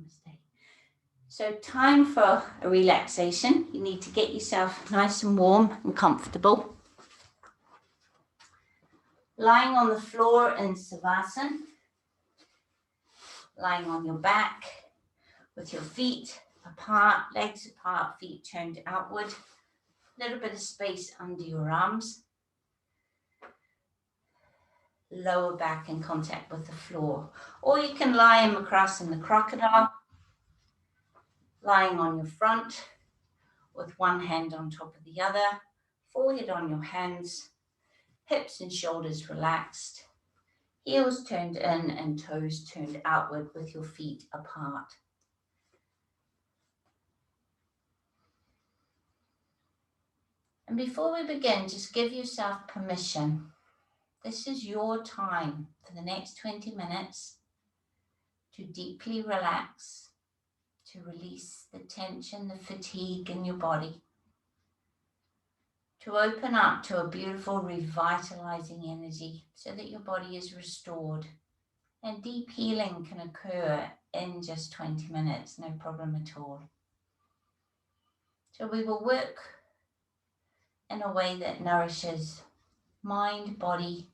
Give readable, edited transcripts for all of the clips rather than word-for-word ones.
Namaste. So time for a relaxation. You need to get yourself nice and warm and comfortable. Lying on the floor in Savasana. Lying on your back with your feet apart, legs apart, feet turned outward. A little bit of space under your arms. Lower back in contact with the floor. Or you can lie in across in the crocodile, lying on your front with one hand on top of the other, forehead on your hands, hips and shoulders relaxed, heels turned in and toes turned outward with your feet apart. And before we begin, just give yourself permission. This is your time for the next 20 minutes to deeply relax, to release the tension, the fatigue in your body, to open up to a beautiful revitalizing energy so that your body is restored. And deep healing can occur in just 20 minutes, no problem at all. So we will work in a way that nourishes mind, body,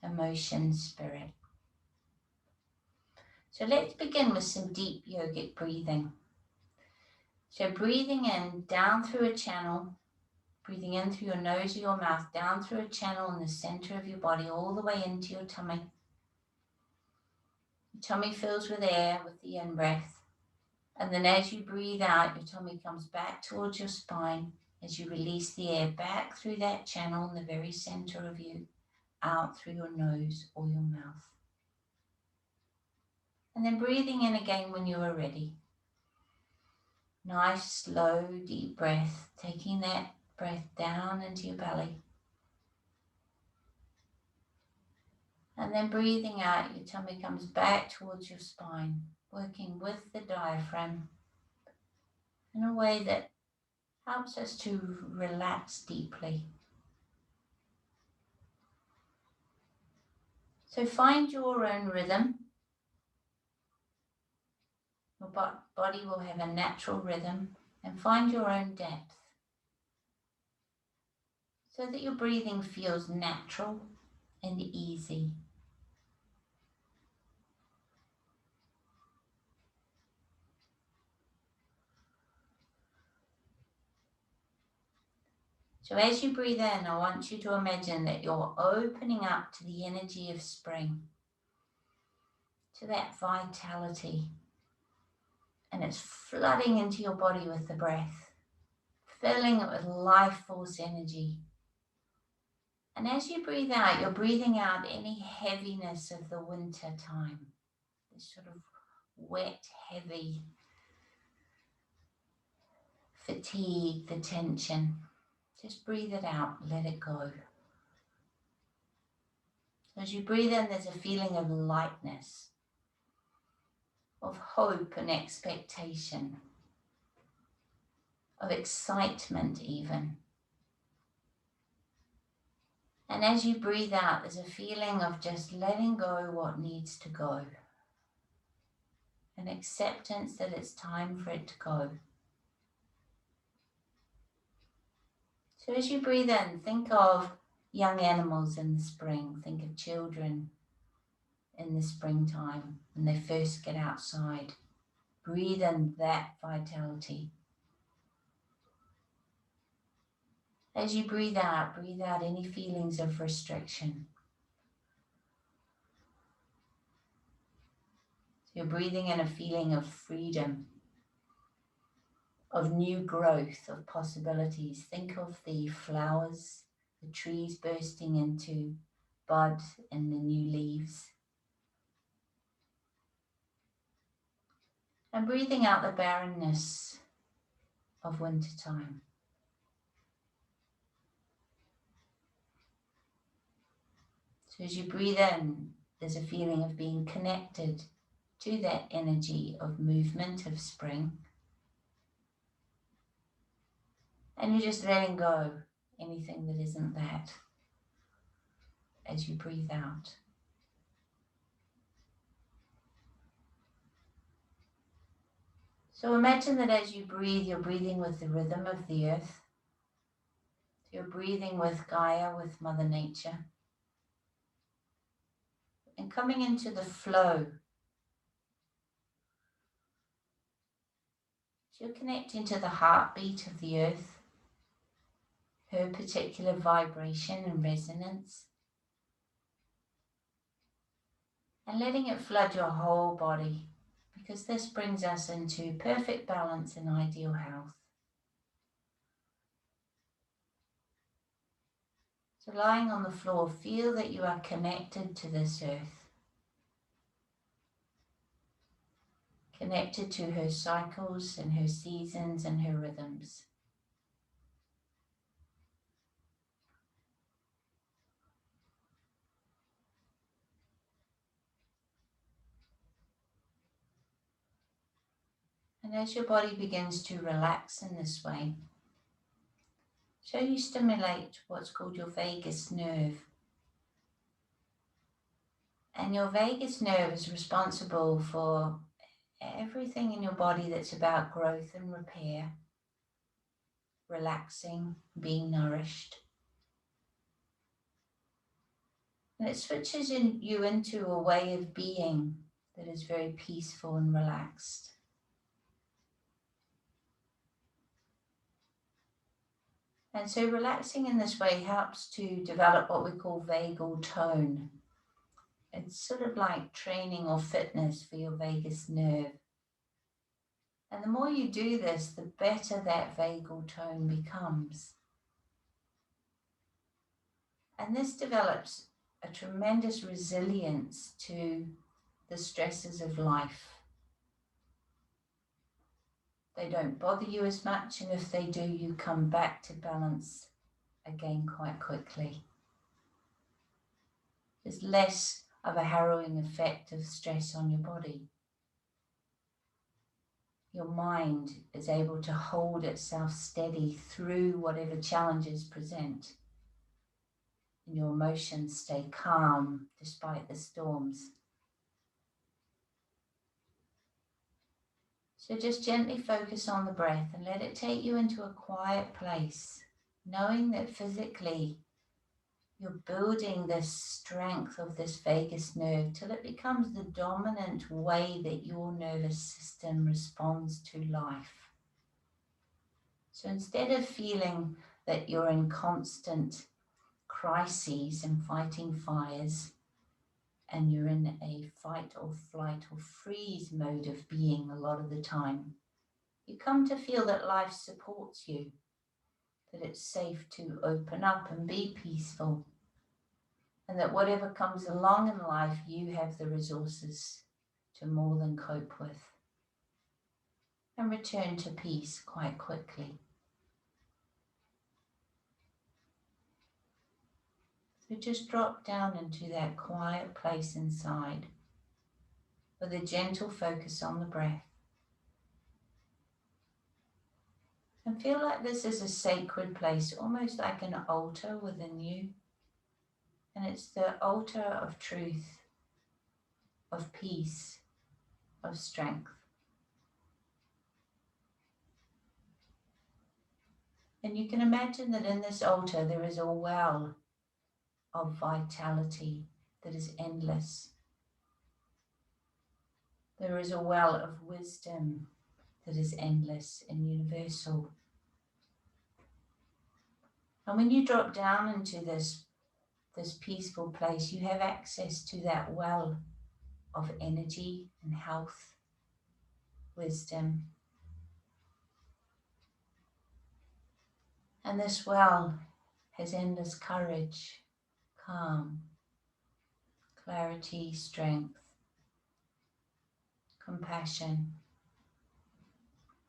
emotion, spirit. So let's begin with some deep yogic breathing. So breathing in, down through a channel, breathing in through your nose or your mouth, down through a channel in the center of your body, all the way into your tummy. Your tummy fills with air with the in-breath. And then as you breathe out, your tummy comes back towards your spine as you release the air back through that channel in the very center of you, out through your nose or your mouth. And then breathing in again when you are ready. Nice, slow, deep breath, taking that breath down into your belly. And then breathing out, your tummy comes back towards your spine, working with the diaphragm in a way that helps us to relax deeply. So find your own rhythm. Your body will have a natural rhythm, and find your own depth so that your breathing feels natural and easy. So as you breathe in, I want you to imagine that you're opening up to the energy of spring, to that vitality, and it's flooding into your body with the breath, filling it with life force energy. And as you breathe out, you're breathing out any heaviness of the winter time, this sort of wet, heavy fatigue, the tension. Just breathe it out, let it go. So as you breathe in, there's a feeling of lightness, of hope and expectation, of excitement even. And as you breathe out, there's a feeling of just letting go what needs to go, an acceptance that it's time for it to go. So as you breathe in, think of young animals in the spring. Think of children in the springtime when they first get outside. Breathe in that vitality. As you breathe out any feelings of restriction. So you're breathing in a feeling of freedom, of new growth, of possibilities. Think of the flowers, the trees bursting into bud and the new leaves. And breathing out the barrenness of wintertime. So as you breathe in, there's a feeling of being connected to that energy of movement of spring. And you're just letting go anything that isn't that as you breathe out. So imagine that as you breathe, you're breathing with the rhythm of the earth. You're breathing with Gaia, with Mother Nature. And coming into the flow. So you're connecting to the heartbeat of the earth, her particular vibration and resonance. And letting it flood your whole body, because this brings us into perfect balance and ideal health. So lying on the floor, feel that you are connected to this earth, connected to her cycles and her seasons and her rhythms. And as your body begins to relax in this way, so you stimulate what's called your vagus nerve. And your vagus nerve is responsible for everything in your body that's about growth and repair, relaxing, being nourished. And it switches you into a way of being that is very peaceful and relaxed. And so relaxing in this way helps to develop what we call vagal tone. It's sort of like training or fitness for your vagus nerve. And the more you do this, the better that vagal tone becomes. And this develops a tremendous resilience to the stresses of life. They don't bother you as much, and if they do, you come back to balance again quite quickly. There's less of a harrowing effect of stress on your body. Your mind is able to hold itself steady through whatever challenges present. And your emotions stay calm despite the storms. So just gently focus on the breath and let it take you into a quiet place, knowing that physically you're building this strength of this vagus nerve till it becomes the dominant way that your nervous system responds to life. So instead of feeling that you're in constant crises and fighting fires, and you're in a fight or flight or freeze mode of being a lot of the time, you come to feel that life supports you, that it's safe to open up and be peaceful, and that whatever comes along in life, you have the resources to more than cope with, and return to peace quite quickly. So just drop down into that quiet place inside with a gentle focus on the breath. And feel like this is a sacred place, almost like an altar within you. And it's the altar of truth, of peace, of strength. And you can imagine that in this altar there is a well of vitality that is endless. There is a well of wisdom that is endless and universal. And when you drop down into this peaceful place, you have access to that well of energy and health, wisdom. And this well has endless courage, calm, clarity, strength, compassion,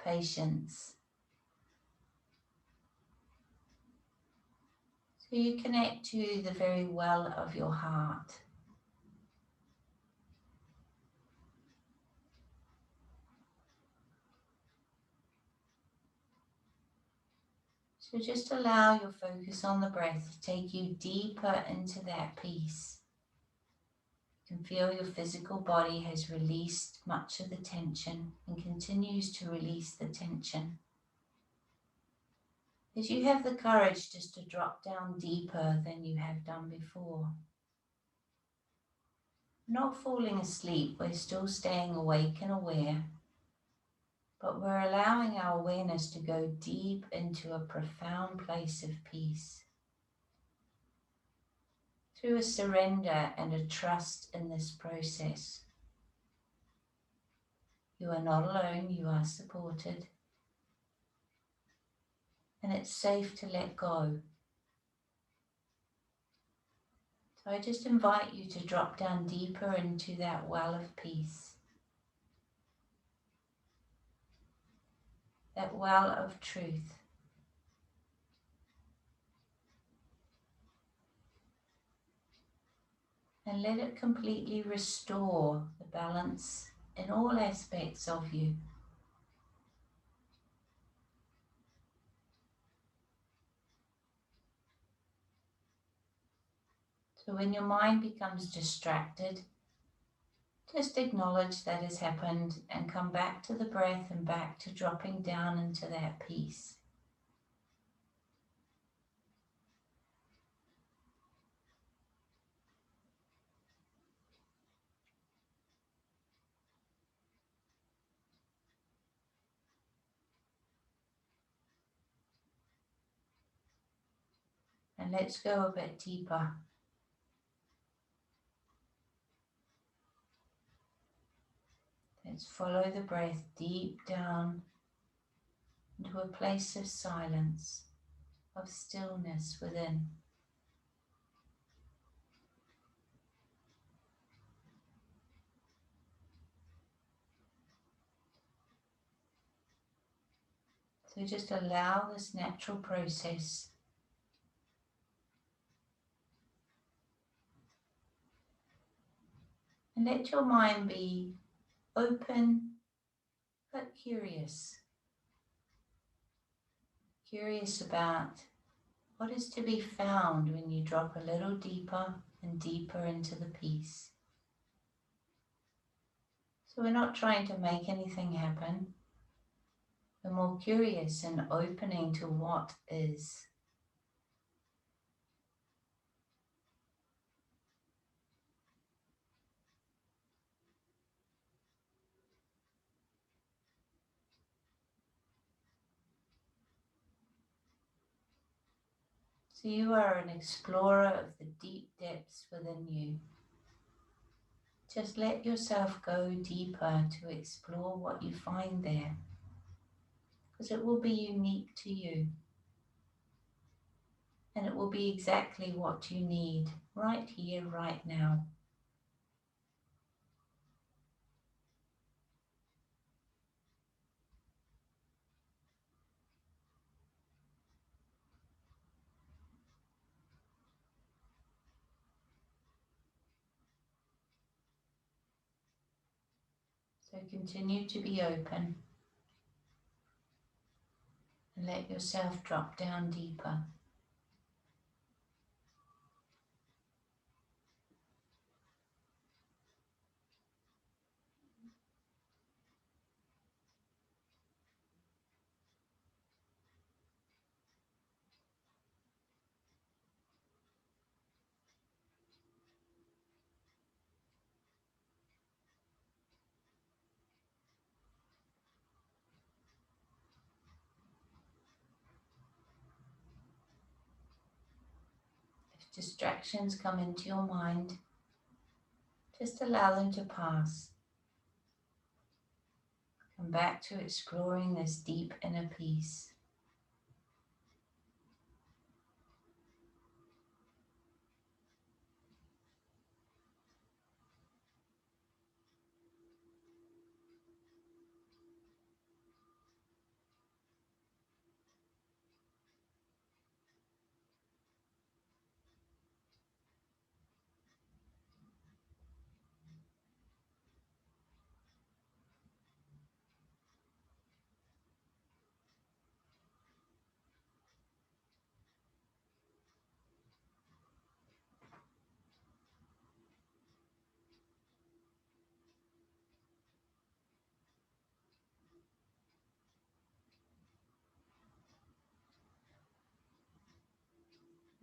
patience. So you connect to the very well of your heart. So just allow your focus on the breath to take you deeper into that peace. You can feel your physical body has released much of the tension and continues to release the tension. As you have the courage just to drop down deeper than you have done before. Not falling asleep, we're still staying awake and aware, but we're allowing our awareness to go deep into a profound place of peace. Through a surrender and a trust in this process. You are not alone, you are supported. And it's safe to let go. So I just invite you to drop down deeper into that well of peace. That well of truth. And let it completely restore the balance in all aspects of you. So when your mind becomes distracted, just acknowledge that has happened and come back to the breath and back to dropping down into that peace. And let's go a bit deeper. Let's follow the breath deep down into a place of silence, of stillness within. So just allow this natural process. And let your mind be open but curious. Curious about what is to be found when you drop a little deeper and deeper into the peace. So we're not trying to make anything happen. We're more curious and opening to what is. So you are an explorer of the deep depths within you. Just let yourself go deeper to explore what you find there, because it will be unique to you. And it will be exactly what you need right here, right now. So continue to be open and let yourself drop down deeper. If distractions come into your mind, just allow them to pass. Come back to exploring this deep inner peace.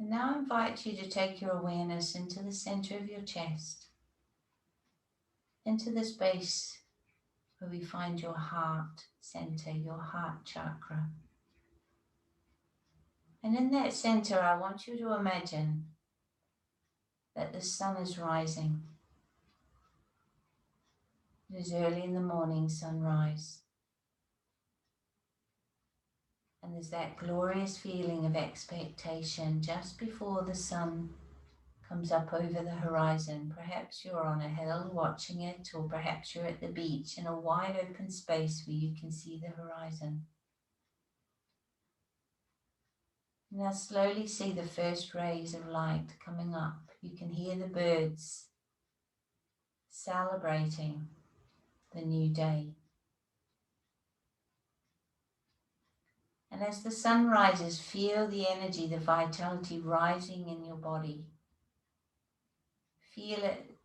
And now I invite you to take your awareness into the center of your chest, into the space where we find your heart center, your heart chakra. And in that center, I want you to imagine that the sun is rising. It is early in the morning sunrise. And there's that glorious feeling of expectation just before the sun comes up over the horizon. Perhaps you're on a hill watching it, or perhaps you're at the beach in a wide open space where you can see the horizon. Now slowly see the first rays of light coming up. You can hear the birds celebrating the new day. And as the sun rises, feel the energy, the vitality rising in your body. Feel it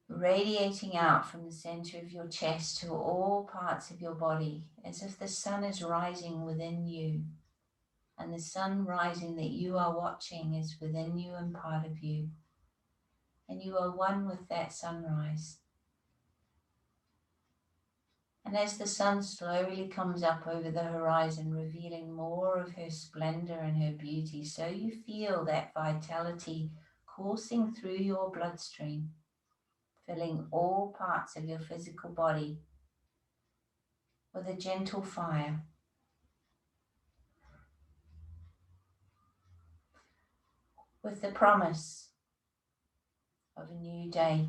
radiating out from the center of your chest to all parts of your body, as if the sun is rising within you. And the sun rising that you are watching is within you and part of you. And you are one with that sunrise. And as the sun slowly comes up over the horizon, revealing more of her splendor and her beauty, so you feel that vitality coursing through your bloodstream, filling all parts of your physical body with a gentle fire. With the promise of a new day,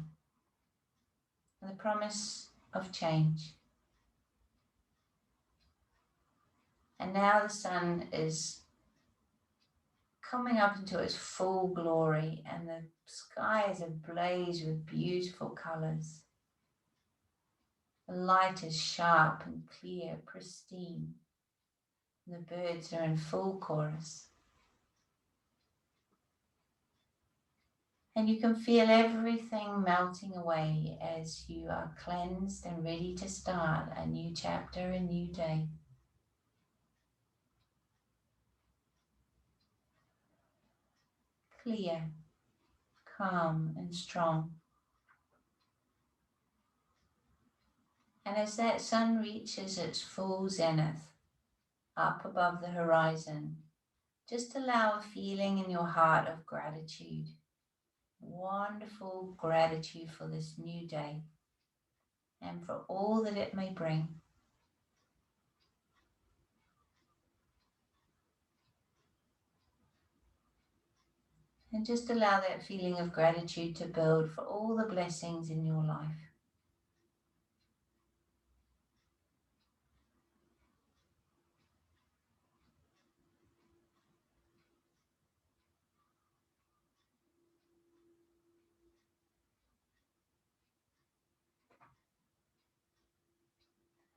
and the promise of change. And now the sun is coming up into its full glory, and the sky is ablaze with beautiful colors. The light is sharp and clear, pristine. And the birds are in full chorus. And you can feel everything melting away as you are cleansed and ready to start a new chapter, a new day. Clear, calm and strong. And as that sun reaches its full zenith, up above the horizon, just allow a feeling in your heart of gratitude. Wonderful gratitude for this new day and for all that it may bring. And just allow that feeling of gratitude to build for all the blessings in your life.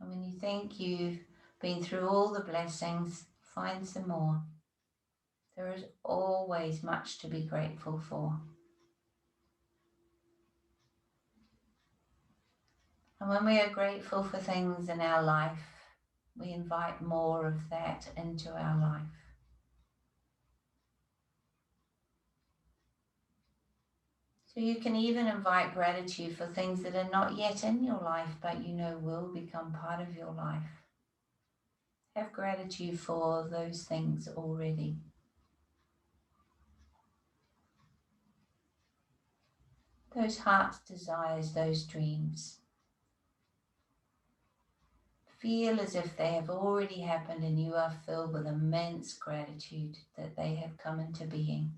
And when you think you've been through all the blessings, find some more. There is always much to be grateful for. And when we are grateful for things in our life, we invite more of that into our life. So you can even invite gratitude for things that are not yet in your life, but you know will become part of your life. Have gratitude for those things already. Those heart's desires, those dreams. Feel as if they have already happened and you are filled with immense gratitude that they have come into being.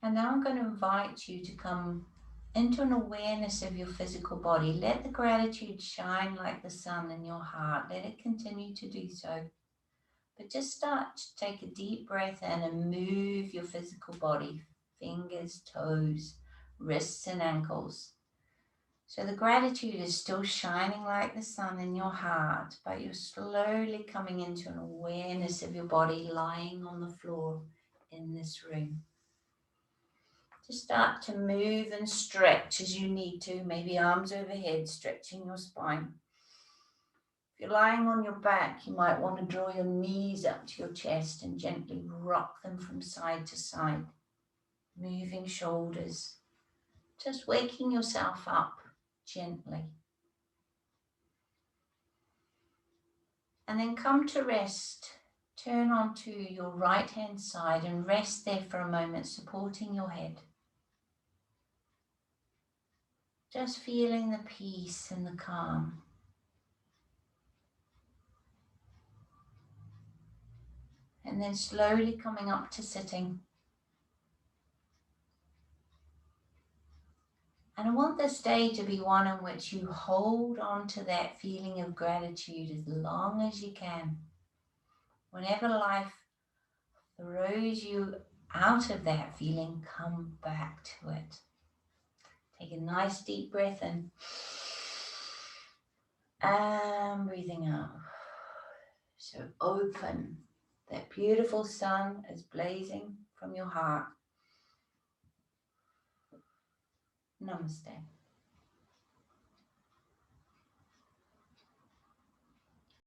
And now I'm going to invite you to come into an awareness of your physical body. Let the gratitude shine like the sun in your heart. Let it continue to do so. But just start to take a deep breath in and move your physical body, fingers, toes, wrists and ankles. So the gratitude is still shining like the sun in your heart, but you're slowly coming into an awareness of your body lying on the floor in this room. Just start to move and stretch as you need to, maybe arms overhead, stretching your spine. If you're lying on your back, you might want to draw your knees up to your chest and gently rock them from side to side, moving shoulders, just waking yourself up gently. And then come to rest. Turn onto your right hand side and rest there for a moment, supporting your head. Just feeling the peace and the calm. And then slowly coming up to sitting. And I want this day to be one in which you hold on to that feeling of gratitude as long as you can. Whenever life throws you out of that feeling, come back to it. Take a nice deep breath in. And breathing out. So open. That beautiful sun is blazing from your heart. Namaste.